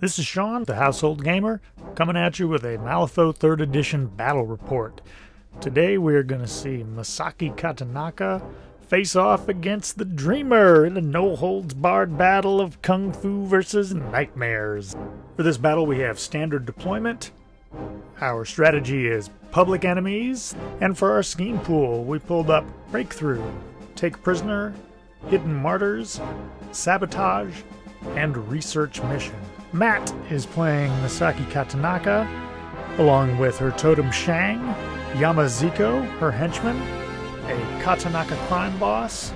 This is Sean, the Household Gamer, coming at you with a Malifaux 3rd Edition Battle Report. Today we're going to see Misaki Katanaka face off against the Dreamer in a no-holds-barred battle of Kung Fu versus Nightmares. For this battle we have standard deployment, our strategy is public enemies, and for our scheme pool we pulled up Breakthrough, Take Prisoner, Hidden Martyrs, Sabotage, and Research Mission. Matt is playing Misaki Katanaka, along with her totem Shang, Yamaziko, her henchman, a Katanaka crime boss,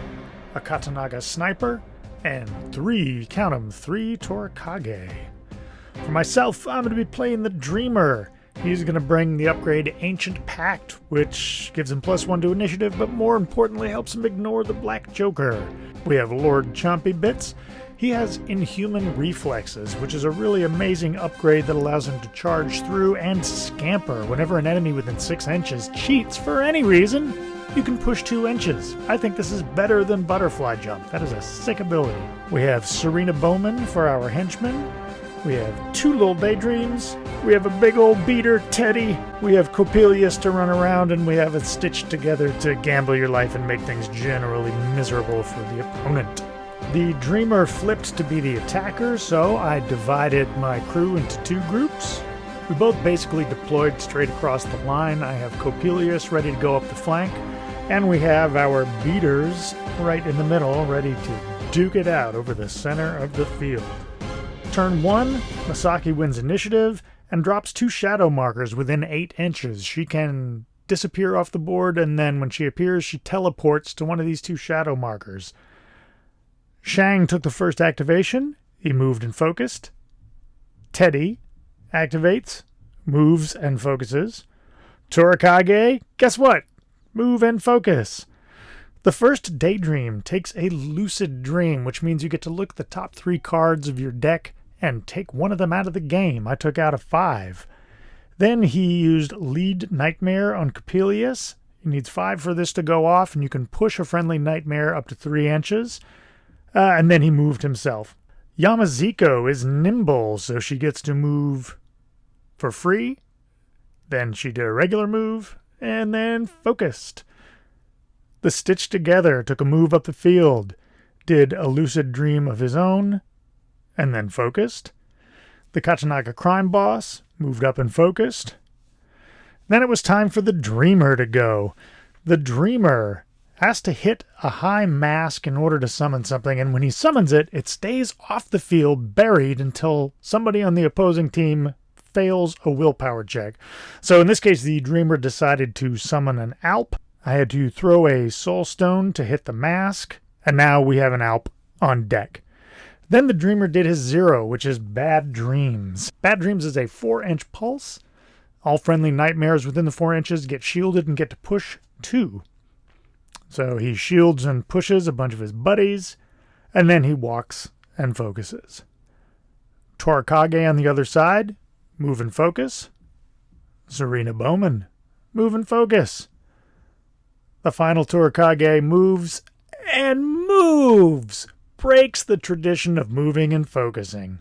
a Katanaka sniper, and three Torakage. For myself, I'm going to be playing the Dreamer. He's going to bring the upgrade Ancient Pact, which gives him +1 to initiative, but more importantly helps him ignore the Black Joker. We have Lord Chompy Bits. He has Inhuman Reflexes, which is a really amazing upgrade that allows him to charge through and scamper. Whenever an enemy within 6 inches cheats for any reason, you can push 2 inches. I think this is better than Butterfly Jump. That is a sick ability. We have Serena Bowman for our henchman. We have 2 little Daydreams. We have a big old beater, Teddy. We have Coppelius to run around, and we have it stitched together to gamble your life and make things generally miserable for the opponent. The Dreamer flipped to be the attacker, so I divided my crew into 2 groups. We both basically deployed straight across the line. I have Coppelius ready to go up the flank, and we have our beaters right in the middle, ready to duke it out over the center of the field. Turn 1, Misaki wins initiative and drops 2 shadow markers within 8 inches. She can disappear off the board, and then when she appears, she teleports to one of these 2 shadow markers. Shang took the first activation. He moved and focused. Teddy activates, moves and focuses. Torakage, guess what? Move and focus. The first Daydream takes a Lucid Dream, which means you get to look at the top 3 cards of your deck and take one of them out of the game. I took out a 5. Then he used Lead Nightmare on Coppelius. He needs 5 for this to go off, and you can push a friendly Nightmare up to 3 inches. And then he moved himself. Yamaziko is nimble, so she gets to move for free. Then she did a regular move, and then focused. The Stitch Together took a move up the field, did a Lucid Dream of his own, and then focused. The Katanaka crime boss moved up and focused. Then it was time for the Dreamer to go. The Dreamer has to hit a high mask in order to summon something, and when he summons it, it stays off the field buried until somebody on the opposing team fails a willpower check. So in this case, the Dreamer decided to summon an Alp. I had to throw a soulstone to hit the mask, and now we have an Alp on deck. Then the Dreamer did his 0, which is Bad Dreams. Bad Dreams is a 4-inch pulse. All friendly Nightmares within the 4 inches get shielded and get to push 2. So he shields and pushes a bunch of his buddies, and then he walks and focuses. Torakage on the other side, move and focus. Serena Bowman, move and focus. The final Torakage moves and moves! Breaks the tradition of moving and focusing.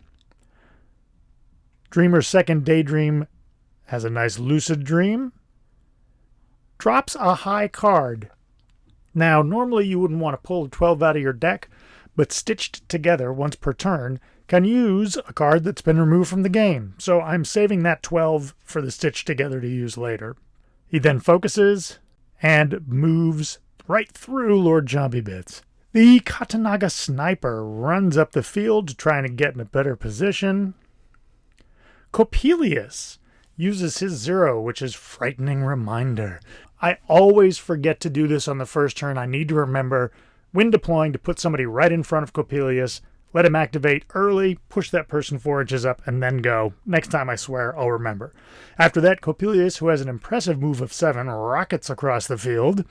Dreamer's second Daydream has a nice Lucid Dream. Drops a high card. Now, normally you wouldn't want to pull a 12 out of your deck, but Stitched Together once per turn can use a card that's been removed from the game, so I'm saving that 12 for the Stitched Together to use later. He then focuses and moves right through Lord Chompy Bits. The Katanaka sniper runs up the field trying to get in a better position. Coppelius uses his 0, which is Frightening Reminder. I always forget to do this on the first turn. I need to remember when deploying to put somebody right in front of Coppelius, let him activate early, push that person 4 inches up, and then go. Next time, I swear, I'll remember. After that, Coppelius, who has an impressive move of 7, rockets across the field.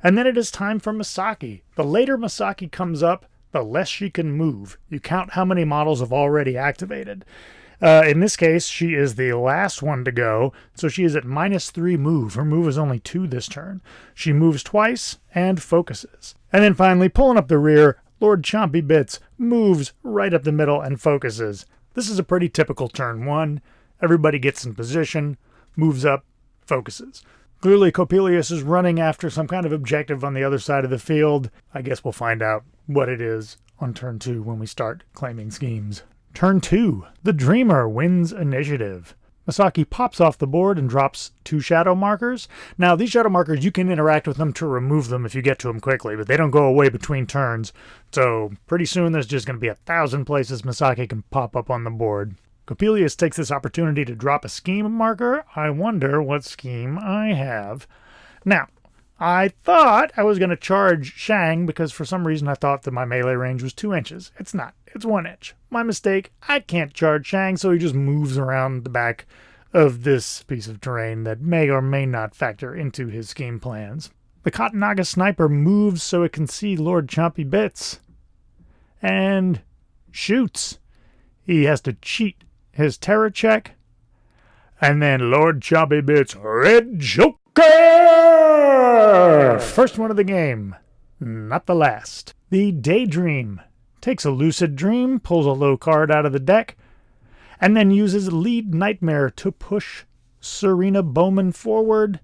And then it is time for Misaki. The later Misaki comes up, the less she can move. You count how many models have already activated. In this case, she is the last one to go, so she is at -3 move. Her move is only 2 this turn. She moves twice and focuses. And then finally, pulling up the rear, Lord Chompy Bits moves right up the middle and focuses. This is a pretty typical turn 1. Everybody gets in position, moves up, focuses. Clearly, Coppelius is running after some kind of objective on the other side of the field. I guess we'll find out what it is on turn 2 when we start claiming schemes. Turn 2. The Dreamer wins initiative. Misaki pops off the board and drops 2 shadow markers. Now, these shadow markers, you can interact with them to remove them if you get to them quickly, but they don't go away between turns. So pretty soon there's just going to be 1,000 places Misaki can pop up on the board. Coppelius takes this opportunity to drop a scheme marker. I wonder what scheme I have. Now, I thought I was going to charge Shang because for some reason I thought that my melee range was 2 inches. It's not. It's 1 inch. My mistake. I can't charge Shang, so he just moves around the back of this piece of terrain that may or may not factor into his scheme plans. The Katanaga sniper moves so it can see Lord Chompy Bits and shoots. He has to cheat his terror check, and then Lord Chompy Bits, Red Joker! First one of the game, not the last. The Daydream takes a lucid dream, pulls a low card out of the deck, and then uses Lead Nightmare to push Serena Bowman forward,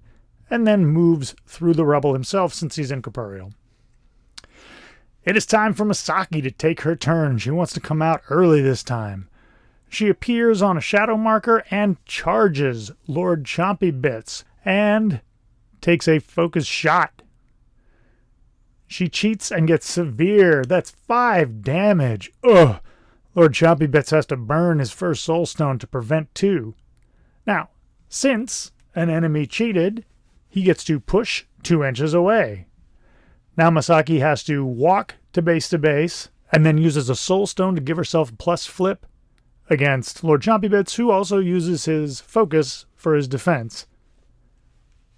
and then moves through the rubble himself since he's incorporeal. It is time for Misaki to take her turn. She wants to come out early this time. She appears on a shadow marker and charges Lord Chompy Bits and takes a focus shot. She cheats and gets severe. That's 5 damage. Ugh. Lord Chompy Bits has to burn his first soulstone to prevent 2. Now, since an enemy cheated, he gets to push 2 inches away. Now Misaki has to walk to base, and then uses a soulstone to give herself plus flip against Lord Chompy Bits, who also uses his focus for his defense.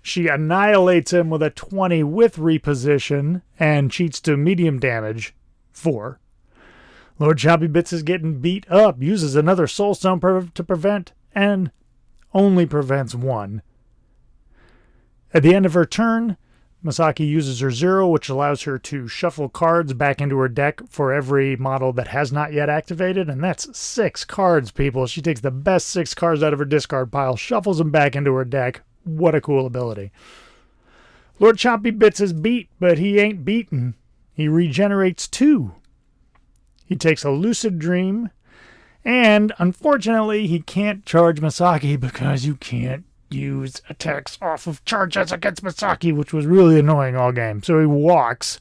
She annihilates him with a 20 with reposition and cheats to medium damage, 4. Lord Chompy Bits is getting beat up, uses another soulstone to prevent, and only prevents 1. At the end of her turn, Misaki uses her 0, which allows her to shuffle cards back into her deck for every model that has not yet activated, and that's 6 cards, people. She takes the best 6 cards out of her discard pile, shuffles them back into her deck. What a cool ability. Lord Chompy Bits is beat, but he ain't beaten. He regenerates 2. He takes a lucid dream, and unfortunately he can't charge Misaki because you can't use attacks off of charges against Misaki, which was really annoying all game. So he walks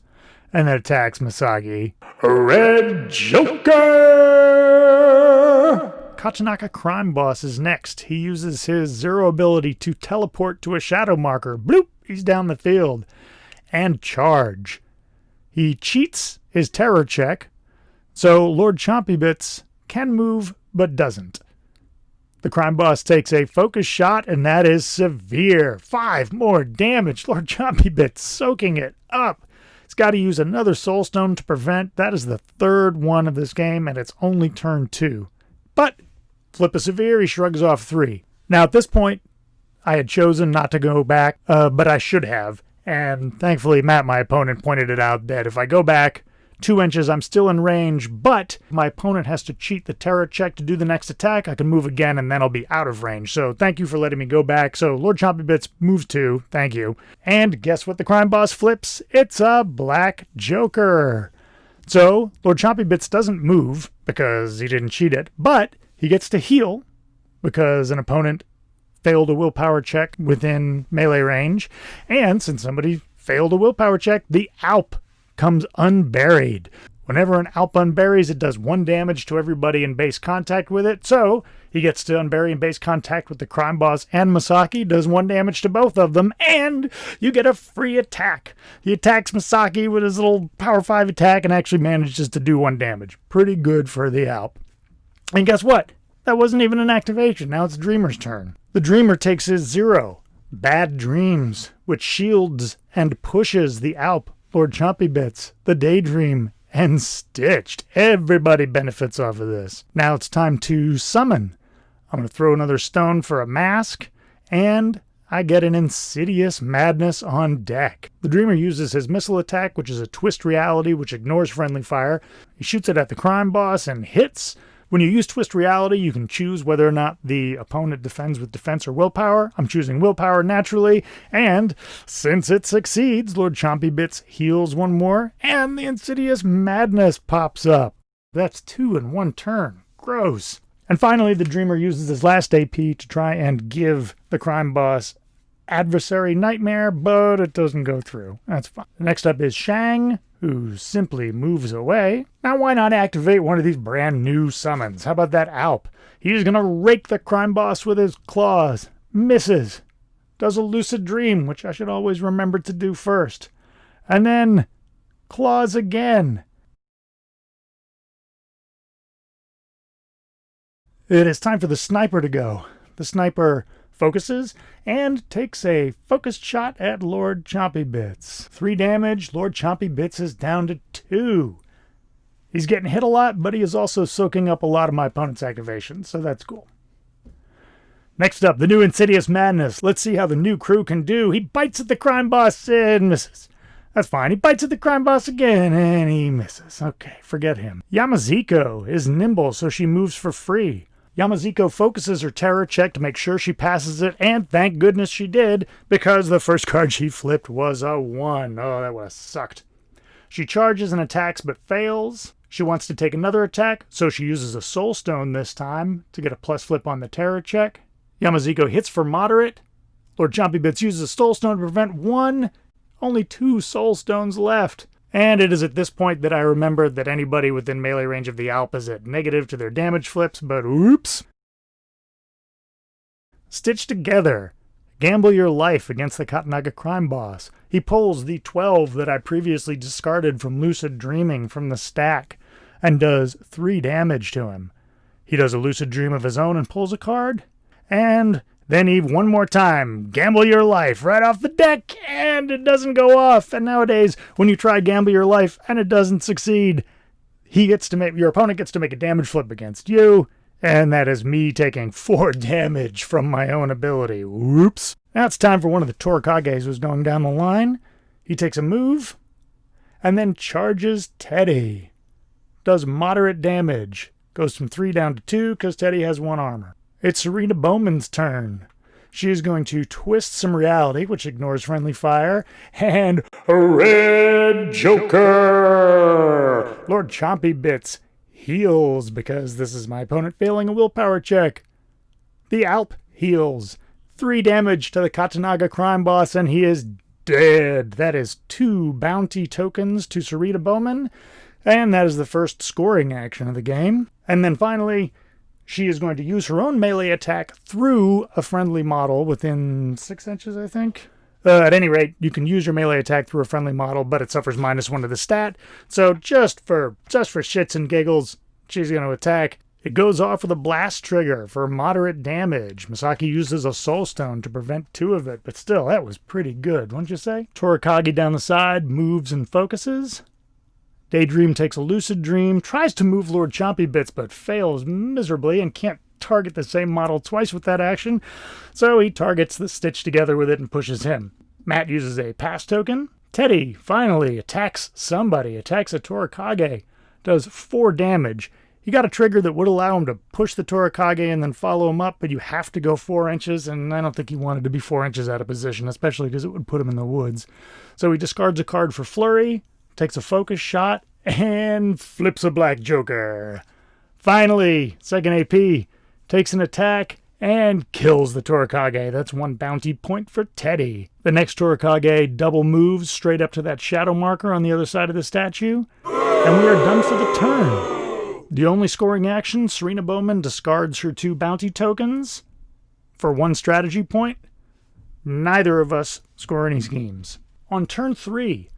and then attacks Misaki. Red Joker! Kachanaka Crime Boss is next. He uses his 0 ability to teleport to a shadow marker. Bloop! He's down the field. And charge. He cheats his terror check, so Lord Chompy Bits can move but doesn't. The Crime Boss takes a focus shot, and that is severe. 5 more damage. Lord Chompy Bits soaking it up. He's got to use another soulstone to prevent. That is the 3rd one of this game, and it's only turn 2. But flip a severe, he shrugs off 3. Now, at this point, I had chosen not to go back, but I should have. And thankfully, Matt, my opponent, pointed it out that if I go back 2 inches, I'm still in range, but my opponent has to cheat the terror check to do the next attack. I can move again, and then I'll be out of range. So thank you for letting me go back. So Lord Chompy Bits moves 2. Thank you. And guess what the Crime Boss flips? It's a Black Joker. So Lord Chompy Bits doesn't move because he didn't cheat it, but he gets to heal because an opponent failed a willpower check within melee range. And since somebody failed a willpower check, the Alp comes unburied. Whenever an Alp unburies, it does 1 damage to everybody in base contact with it. So he gets to unbury in base contact with the Crime Boss and Misaki, does 1 damage to both of them, and you get a free attack. He attacks Misaki with his little power 5 attack and actually manages to do 1 damage. Pretty good for the Alp. And guess what? That wasn't even an activation. Now it's Dreamer's turn. The Dreamer takes his 0, Bad Dreams, which shields and pushes the Alp, Lord Chompy Bits, the Daydream, and Stitched. Everybody benefits off of this. Now it's time to summon. I'm going to throw another stone for a mask, and I get an Insidious Madness on deck. The Dreamer uses his missile attack, which is a twist reality which ignores friendly fire. He shoots it at the Crime Boss and hits, When you use Twist Reality, you can choose whether or not the opponent defends with defense or willpower. I'm choosing willpower naturally, and since it succeeds, Lord Chompy Bits heals one more, and the Insidious Madness pops up. That's 2 in 1 turn. Gross. And finally, the Dreamer uses his last AP to try and give the crime boss Adversary Nightmare, but it doesn't go through. That's fine. Next up is Shang, who simply moves away. Now why not activate one of these brand new summons? How about that Alp? He's gonna rake the crime boss with his claws. Misses. Does a Lucid Dream, which I should always remember to do first. And then claws again. It is time for the Sniper to go. The Sniper focuses and takes a focused shot at Lord Chompy Bits. 3 damage, Lord Chompy Bits is down to 2. He's getting hit a lot, but he is also soaking up a lot of my opponent's activations, so that's cool. Next up, the new Insidious Madness. Let's see how the new crew can do. He bites at the crime boss and misses. That's fine. He bites at the crime boss again, and he misses. Okay, forget him. Yamaziko is nimble, so she moves for free. Yamaziko focuses her terror check to make sure she passes it, and thank goodness she did, because the first card she flipped was a 1. Oh, that would have sucked. She charges and attacks but fails. She wants to take another attack, so she uses a soulstone this time to get a plus flip on the terror check. Yamaziko hits for moderate. Lord Chompy Bits uses a soulstone to prevent 1. Only 2 soulstones left. And it is at this point that I remember that anybody within melee range of the Alp is at negative to their damage flips, but oops. Stitch Together. Gamble your life against the Katanaga crime boss. He pulls the 12 that I previously discarded from Lucid Dreaming from the stack and does 3 damage to him. He does a Lucid Dream of his own and pulls a card. And then Eve, one more time, gamble your life right off the deck, and it doesn't go off. And nowadays, when you try gamble your life and it doesn't succeed, your opponent gets to make a damage flip against you, and that is me taking 4 damage from my own ability. Whoops. Now it's time for one of the Torikages who's going down the line. He takes a move, and then charges Teddy. Does moderate damage. Goes from 3 down to 2 because Teddy has 1 armor. It's Serena Bowman's turn. She is going to twist some reality, which ignores friendly fire, and Red Joker! Lord Chompy Bits heals because this is my opponent failing a willpower check. The Alp heals. 3 damage to the Katanaga crime boss, and he is dead. That is 2 bounty tokens to Serena Bowman, and that is the first scoring action of the game. And then finally, she is going to use her own melee attack through a friendly model within 6 inches, I think. At any rate, you can use your melee attack through a friendly model, but it suffers -1 to the stat. So just for shits and giggles, she's going to attack. It goes off with a blast trigger for moderate damage. Misaki uses a soulstone to prevent 2 of it, but still, that was pretty good, wouldn't you say? Torikage down the side moves and focuses. Daydream takes a Lucid Dream, tries to move Lord Chompy Bits, but fails miserably and can't target the same model twice with that action, so he targets the Stitch Together with it and pushes him. Matt uses a pass token. Teddy finally attacks somebody, attacks a Torikage, does 4 damage. He got a trigger that would allow him to push the Torikage and then follow him up, but you have to go 4 inches, and I don't think he wanted to be 4 inches out of position, especially because it would put him in the woods. So he discards a card for Flurry, takes a focus shot, and flips a Black Joker. Finally, second AP, takes an attack, and kills the Torikage. That's 1 bounty point for Teddy. The next Torikage double moves straight up to that shadow marker on the other side of the statue, and we are done for the turn. The only scoring action, Serena Bowman discards her 2 bounty tokens for 1 strategy point. Neither of us score any schemes. On turn 3,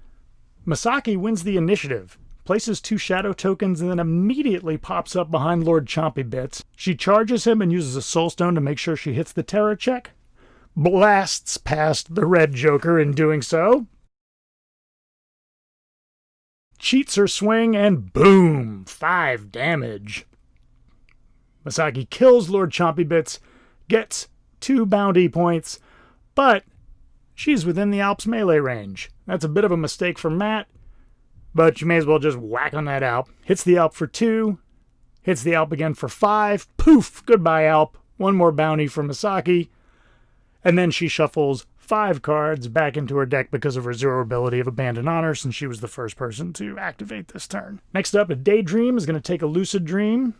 Misaki wins the initiative, places 2 shadow tokens, and then immediately pops up behind Lord Chompy Bits. She charges him and uses a soulstone to make sure she hits the terror check. Blasts past the Red Joker in doing so. Cheats her swing, and boom! 5 damage. Misaki kills Lord Chompy Bits, gets 2 bounty points, but she's within the Alp's melee range. That's a bit of a mistake for Matt, but you may as well just whack on that Alp. Hits the Alp for 2, Hits the Alp again for 5. Poof! Goodbye, Alp. One more bounty for Misaki. And then she shuffles 5 cards back into her deck because of her 0 ability of Abandon Honor, since she was the first person to activate this turn. Next up, a Daydream is going to take a Lucid Dream.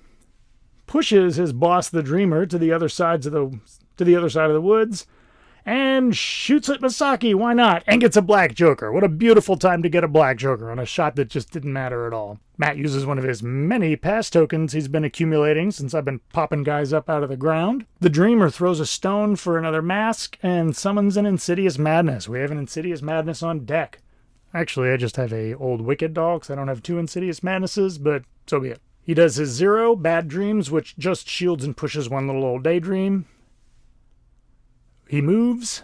Pushes his boss, the Dreamer, to the other side of the woods. And shoots at Misaki, why not? And gets a black joker. What a beautiful time to get a black joker on a shot that just didn't matter at all. Matt uses one of his many pass tokens he's been accumulating since I've been popping guys up out of the ground. The Dreamer throws a stone for another mask and summons an Insidious Madness. We have an Insidious Madness on deck. Actually, I just have a old Wicked doll because I don't have 2 Insidious Madnesses, but so be it. He does his 0, Bad Dreams, which just shields and pushes one little old Daydream. He moves.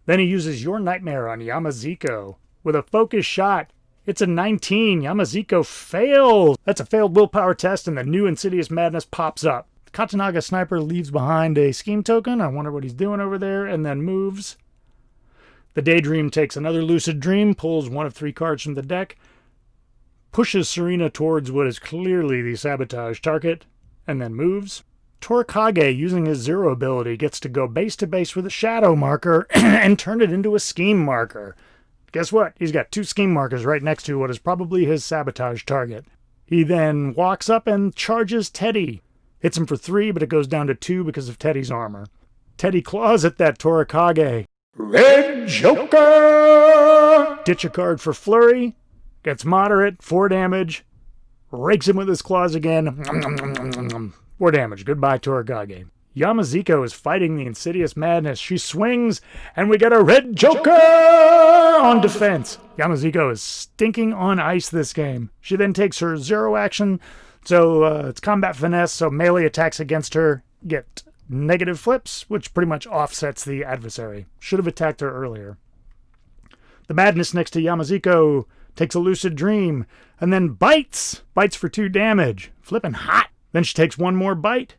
Then he uses Your Nightmare on Yamaziko. With a focus shot, it's a 19. Yamaziko fails. That's a failed willpower test, and the new Insidious Madness pops up. The Katanaga Sniper leaves behind a scheme token. I wonder what he's doing over there, and then moves. The Daydream takes another Lucid Dream, pulls one of 3 cards from the deck, pushes Serena towards what is clearly the sabotage target, and then moves. Torikage, using his 0 ability, gets to go base to base with a shadow marker and turn it into a scheme marker. Guess what? He's got 2 scheme markers right next to what is probably his sabotage target. He then walks up and charges Teddy. Hits him for 3, but it goes down to 2 because of Teddy's armor. Teddy claws at that Torikage. Red Joker! Ditch a card for Flurry. Gets moderate, 4 damage. Rakes him with his claws again. 4 damage. Goodbye, Torikage. Yamaziko is fighting the Insidious Madness. She swings, and we get a Red Joker on defense. Yamaziko is stinking on ice this game. She then takes her 0 action, so it's combat finesse, so melee attacks against her get negative flips, which pretty much offsets the adversary. Should have attacked her earlier. The Madness next to Yamaziko takes a Lucid Dream, and then bites. Bites for 2 damage. Flippin' hot. Then she takes 1 more bite,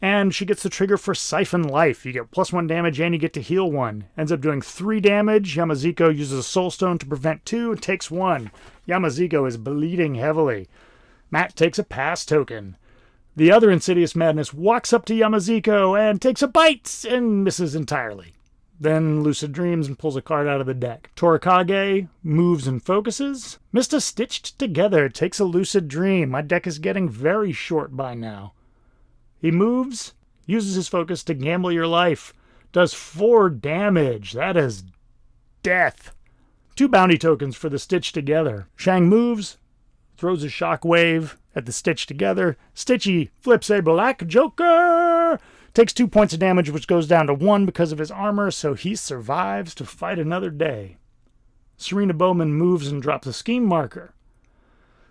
and she gets the trigger for Siphon Life. You get +1 damage, and you get to heal 1. Ends up doing 3 damage. Yamaziko uses a Soul Stone to prevent 2 and takes 1. Yamaziko is bleeding heavily. Matt takes a pass token. The other Insidious Madness walks up to Yamaziko and takes a bite and misses entirely. Then Lucid Dreams and pulls a card out of the deck. Torikage moves and focuses. Mr. Stitched Together takes a Lucid Dream. My deck is getting very short by now. He moves, uses his focus to gamble your life. Does 4 damage. That is death. 2 bounty tokens for the Stitched Together. Shang moves, throws a shockwave at the Stitched Together. Stitchy flips a Black Joker. Takes 2 points of damage, which goes down to 1 because of his armor, so he survives to fight another day. Serena Bowman moves and drops a scheme marker.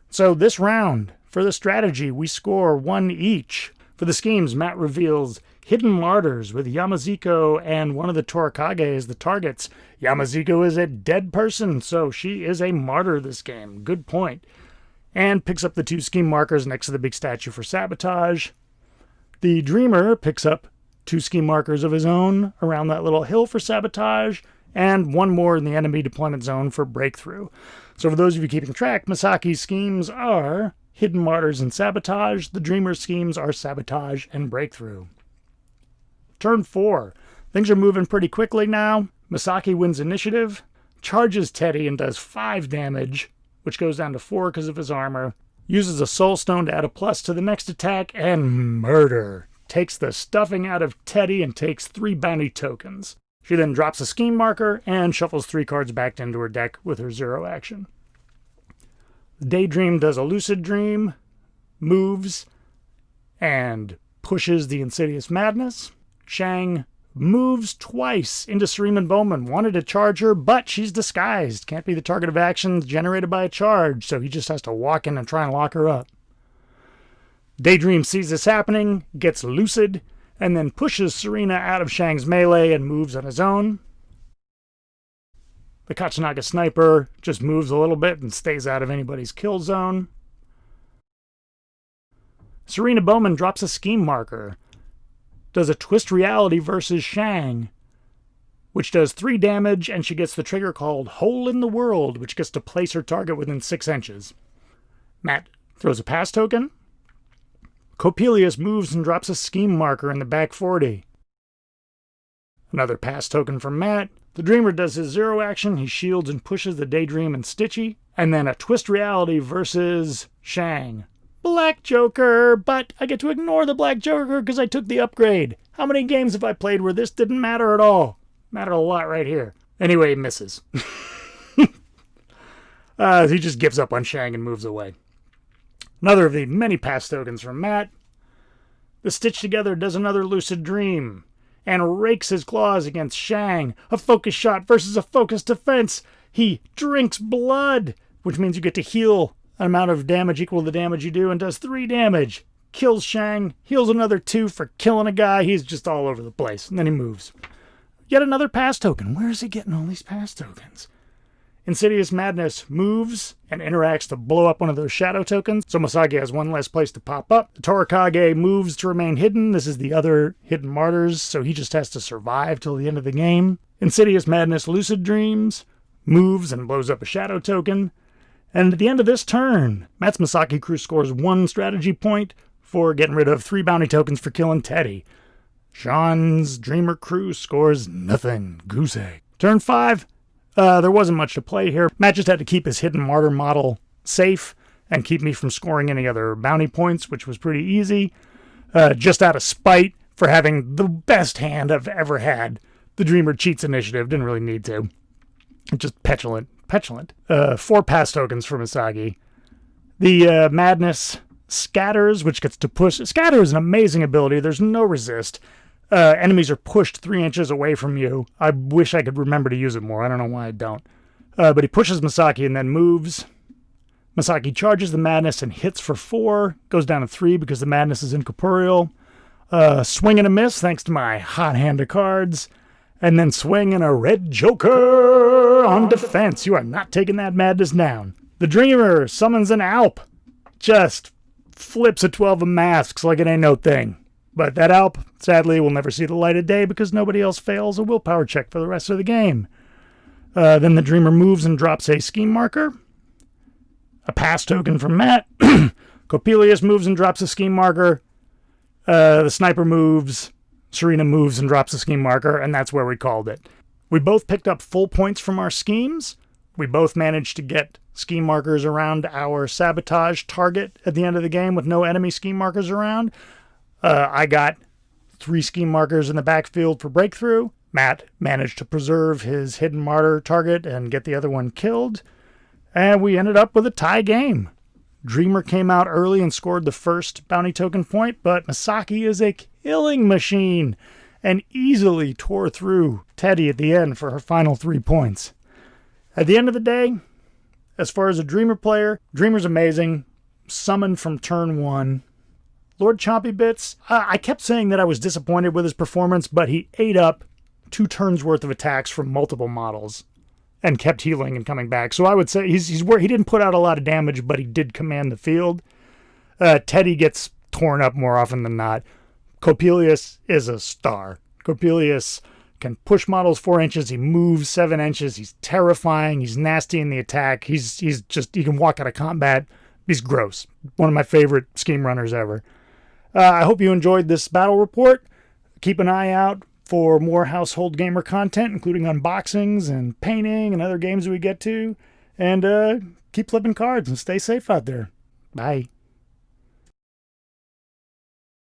So this round, for the strategy, we score 1 each. For the schemes, Matt reveals Hidden Martyrs with Yamaziko and one of the Torikage as the targets. Yamaziko is a dead person, so she is a martyr this game. Good point. And picks up the 2 scheme markers next to the big statue for sabotage. The Dreamer picks up 2 scheme markers of his own around that little hill for sabotage, and 1 more in the enemy deployment zone for breakthrough. So for those of you keeping track, Misaki's schemes are Hidden Martyrs and Sabotage. The Dreamer's schemes are Sabotage and Breakthrough. Turn 4. Things are moving pretty quickly now. Misaki wins initiative, charges Teddy and does 5 damage, which goes down to 4 because of his armor. Uses a Soul Stone to add a plus to the next attack, and murder. Takes the stuffing out of Teddy and takes 3 bounty tokens. She then drops a scheme marker and shuffles 3 cards back into her deck with her 0 action. Daydream does a Lucid Dream, moves, and pushes the Insidious Madness. Shang moves twice into Serena Bowman. Wanted to charge her, but she's disguised. Can't be the target of actions generated by a charge, so he just has to walk in and try and lock her up. Daydream sees this happening, gets lucid, and then pushes Serena out of Shang's melee and moves on his own. The Katanaga Sniper just moves a little bit and stays out of anybody's kill zone. Serena Bowman drops a scheme marker. Does a Twist Reality versus Shang, which does 3 damage, and she gets the trigger called Hole in the World, which gets to place her target within 6 inches. Matt throws a pass token. Coppelius moves and drops a scheme marker in the back 40. Another pass token from Matt. The Dreamer does his 0 action. He shields and pushes the Daydream and Stitchy. And then a Twist Reality versus Shang. Black Joker, but I get to ignore the Black Joker because I took the upgrade. How many games have I played where this didn't matter at all? Mattered a lot right here. Anyway, he misses. He just gives up on Shang and moves away. Another of the many pass tokens from Matt. The Stitch Together does another Lucid Dream and rakes his claws against Shang. A focus shot versus a focus defense. He drinks blood, which means you get to heal an amount of damage equal to the damage you do, and does 3 damage. Kills Shang, heals another 2 for killing a guy. He's just all over the place, and then he moves. Yet another pass token. Where is he getting all these pass tokens? Insidious Madness moves and interacts to blow up one of those shadow tokens, so Misaki has one less place to pop up. The Torakage moves to remain hidden. This is the other hidden martyrs, so he just has to survive till the end of the game. Insidious Madness Lucid Dreams moves and blows up a shadow token. And at the end of this turn, Matt's Misaki crew scores 1 strategy point for getting rid of 3 bounty tokens for killing Teddy. Sean's Dreamer crew scores nothing. Goose egg. Turn 5. There wasn't much to play here. Matt just had to keep his hidden martyr model safe and keep me from scoring any other bounty points, which was pretty easy. Just out of spite for having the best hand I've ever had. The Dreamer cheats initiative. Didn't really need to. Just petulant. 4 pass tokens for Misaki. The Madness scatters, which gets to push. Scatter is an amazing ability. There's no resist. Enemies are pushed 3 inches away from you. I wish I could remember to use it more. I don't know why I don't. But he pushes Misaki and then moves. Misaki charges the Madness and hits for 4. Goes down to 3 because the Madness is incorporeal. Swing and a miss thanks to my hot hand of cards. And then swing and a red Joker on defense. You are not taking that Madness down. The Dreamer summons an Alp. Just flips a 12 of masks like it ain't no thing. But that Alp, sadly, will never see the light of day because nobody else fails a willpower check for the rest of the game. Then the Dreamer moves and drops a scheme marker. A pass token from Matt. Coppelius moves and drops a scheme marker. The Sniper moves. Serena moves and drops a scheme marker, and that's where we called it. We both picked up full points from our schemes. We both managed to get scheme markers around our sabotage target at the end of the game with no enemy scheme markers around. I got 3 scheme markers in the backfield for breakthrough. Matt managed to preserve his hidden martyr target and get the other one killed. And we ended up with a tie game. Dreamer came out early and scored the first bounty token point, but Misaki is a killing machine and easily tore through Teddy at the end for her final 3 points. At the end of the day, as far as a Dreamer player, Dreamer's amazing. Summoned from turn 1. Lord Chompy Bits, I kept saying that I was disappointed with his performance, but he ate up 2 turns worth of attacks from multiple models and kept healing and coming back. So I would say he didn't put out a lot of damage, but he did command the field. Teddy gets torn up more often than not. Coppelius is a star. Coppelius can push models 4 inches. He moves 7 inches. He's terrifying. He's nasty in the attack. He can walk out of combat. He's gross. One of my favorite scheme runners ever. I hope you enjoyed this battle report. Keep an eye out for more Household Gamer content, including unboxings and painting and other games we get to. And keep flipping cards and stay safe out there. Bye.